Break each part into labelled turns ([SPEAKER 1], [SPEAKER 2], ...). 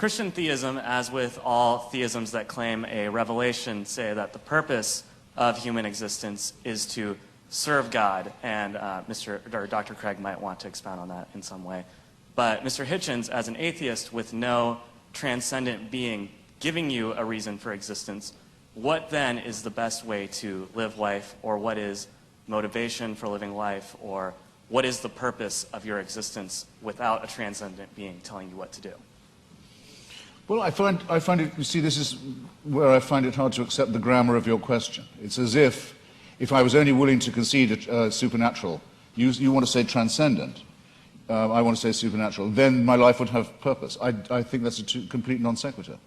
[SPEAKER 1] Christian theism, as with all theisms that claim a revelation, say that the purpose of human existence is to serve God, and Dr. Craig might want to expound on that in some way. But Mr. Hitchens, as an atheist with no transcendent being giving you a reason for existence, what then is the best way to live life, or what is motivation for living life, or what is the purpose of your existence without a transcendent being telling you what to do?
[SPEAKER 2] Well, I find it, you see, this is where I find it hard to accept the grammar of your question. It's as if I was only willing to concede supernatural, you want to say transcendent, I want to say supernatural, then my life would have purpose. I think that's a complete non sequitur.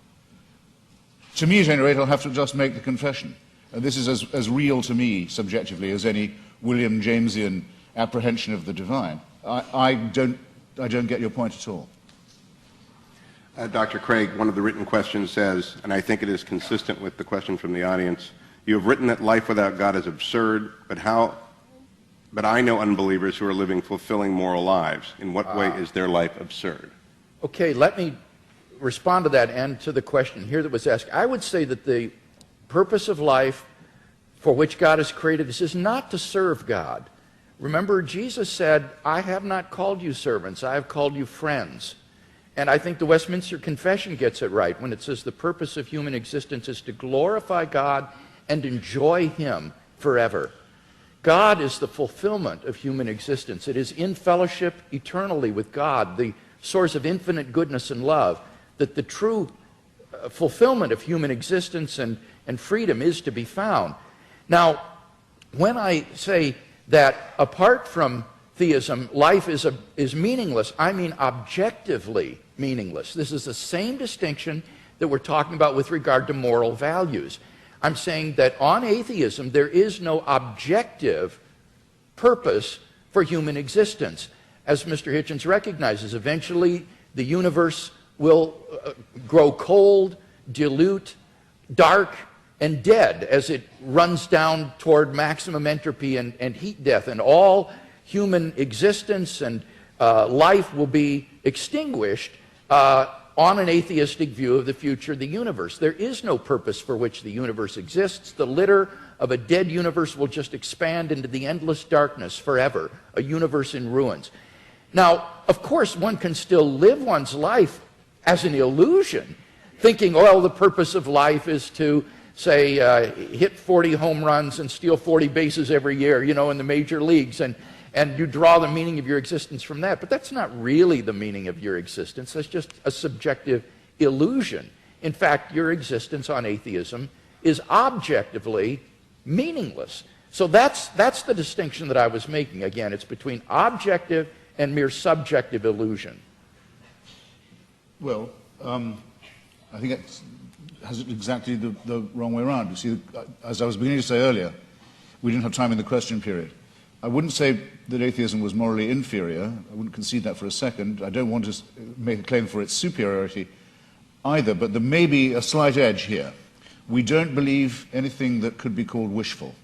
[SPEAKER 2] To me, at any rate, I'll have to just make the confession. This is as real to me, subjectively, as any William Jamesian apprehension of the divine. I don't get your point at all.
[SPEAKER 3] Dr. Craig, one of the written questions says, and I think it is consistent with the question from the audience, you have written that life without God is absurd, but I know unbelievers who are living fulfilling moral lives. In what way is their life absurd?
[SPEAKER 4] Okay, let me respond to that and to the question here that was asked. I would say that the purpose of life for which God has created us is not to serve God. Remember, Jesus said, I have not called you servants, I have called you friends. And I think the Westminster Confession gets it right when it says the purpose of human existence is to glorify God and enjoy Him forever. God is the fulfillment of human existence. It is in fellowship eternally with God, the source of infinite goodness and love, that the true fulfillment of human existence and freedom is to be found. Now, when I say that apart from theism, life is meaningless, I mean objectively meaningless. This is the same distinction that we're talking about with regard to moral values. I'm saying that on atheism, there is no objective purpose for human existence. As Mr. Hitchens recognizes, eventually the universe will grow cold, dilute, dark, and dead as it runs down toward maximum entropy and heat death, and all human existence and life will be extinguished on an atheistic view of the future of the universe. There is no purpose for which the universe exists. The litter of a dead universe will just expand into the endless darkness forever, a universe in ruins. Now, of course, one can still live one's life as an illusion, thinking, well, the purpose of life is to, say, hit 40 home runs and steal 40 bases every year, you know, in the major leagues, and you draw the meaning of your existence from that. But that's not really the meaning of your existence. That's just a subjective illusion. In fact, your existence on atheism is objectively meaningless. So that's the distinction that I was making. Again, it's between objective and mere subjective illusion.
[SPEAKER 2] Well, I think it has it exactly the wrong way around. You see, as I was beginning to say earlier, we didn't have time in the question period. I wouldn't say that atheism was morally inferior. I wouldn't concede that for a second. I don't want to make a claim for its superiority either, but there may be a slight edge here. We don't believe anything that could be called wishful.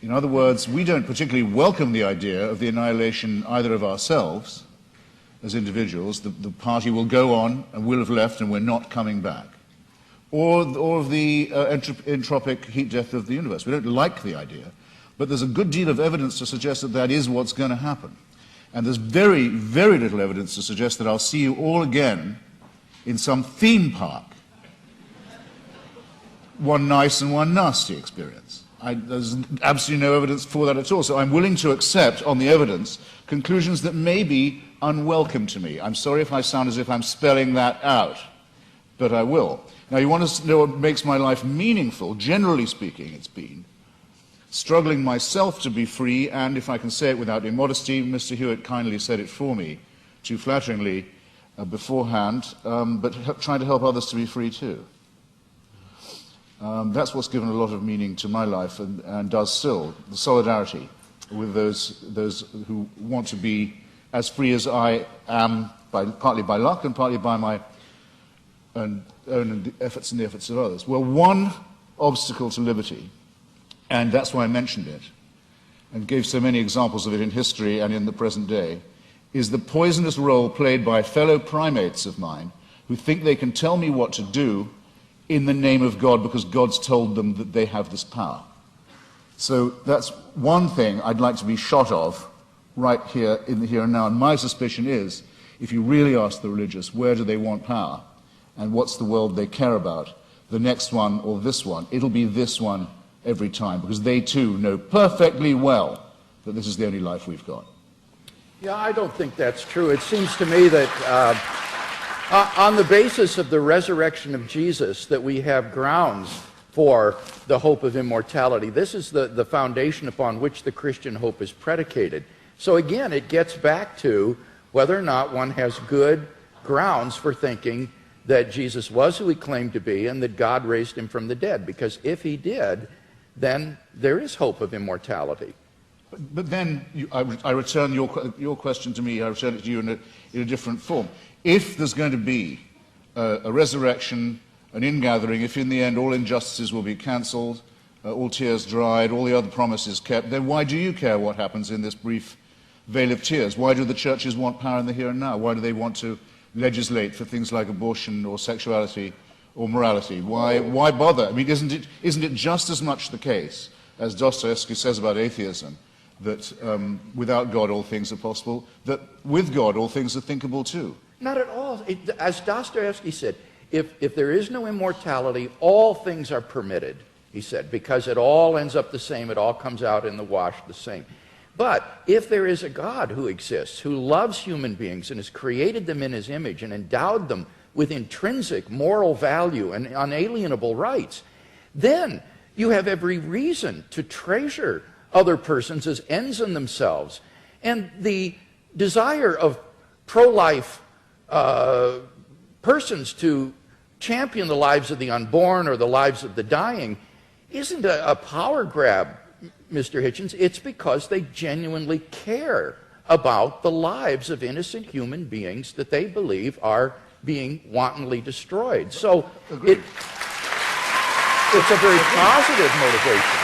[SPEAKER 2] In other words, we don't particularly welcome the idea of the annihilation either of ourselves as individuals, the party will go on and will have left and we're not coming back, or of the entropic heat death of the universe. We don't like the idea, but there's a good deal of evidence to suggest that that is what's going to happen. And there's very, very little evidence to suggest that I'll see you all again in some theme park. One nice and one nasty experience. There's absolutely no evidence for that at all. So I'm willing to accept, on the evidence, conclusions that may be unwelcome to me. I'm sorry if I sound as if I'm spelling that out, but I will. Now, you want to know what makes my life meaningful? Generally speaking, it's been struggling myself to be free, and if I can say it without immodesty, Mr. Hewitt kindly said it for me, too flatteringly beforehand, but trying to help others to be free too. That's what's given a lot of meaning to my life and does still, the solidarity with those who want to be as free as I am, partly by luck and partly by my own efforts and the efforts of others. Well, one obstacle to liberty, and that's why I mentioned it, and gave so many examples of it in history and in the present day, is the poisonous role played by fellow primates of mine who think they can tell me what to do in the name of God because God's told them that they have this power. So that's one thing I'd like to be shot of right here in the here and now. And my suspicion is, if you really ask the religious where do they want power and what's the world they care about, the next one or this one, it'll be this one every time, because they too know perfectly well that this is the only life we've got.
[SPEAKER 4] Yeah, I don't think that's true. It seems to me that on the basis of the resurrection of Jesus, that we have grounds for the hope of immortality. This is the foundation upon which the Christian hope is predicated. So again, it gets back to whether or not one has good grounds for thinking that Jesus was who he claimed to be and that God raised him from the dead. Because if he did, then there is hope of immortality.
[SPEAKER 2] But then I return your question to me, I return it to you in a different form. If there's going to be a resurrection, an ingathering, if in the end all injustices will be cancelled, all tears dried, all the other promises kept, then why do you care what happens in this brief veil of tears? Why do the churches want power in the here and now? Why do they want to legislate for things like abortion or sexuality or morality? Why bother? I mean, isn't it just as much the case, as Dostoevsky says about atheism, that without God all things are possible, that with God all things are thinkable too?
[SPEAKER 4] Not at all. As Dostoevsky said, if there is no immortality, all things are permitted, he said, because it all ends up the same, it all comes out in the wash the same. But if there is a God who exists, who loves human beings and has created them in his image and endowed them with intrinsic moral value and unalienable rights, then you have every reason to treasure other persons as ends in themselves. And the desire of pro-life persons to champion the lives of the unborn or the lives of the dying isn't a power grab, Mr. Hitchens. It's because they genuinely care about the lives of innocent human beings that they believe are being wantonly destroyed. So it's a very positive motivation.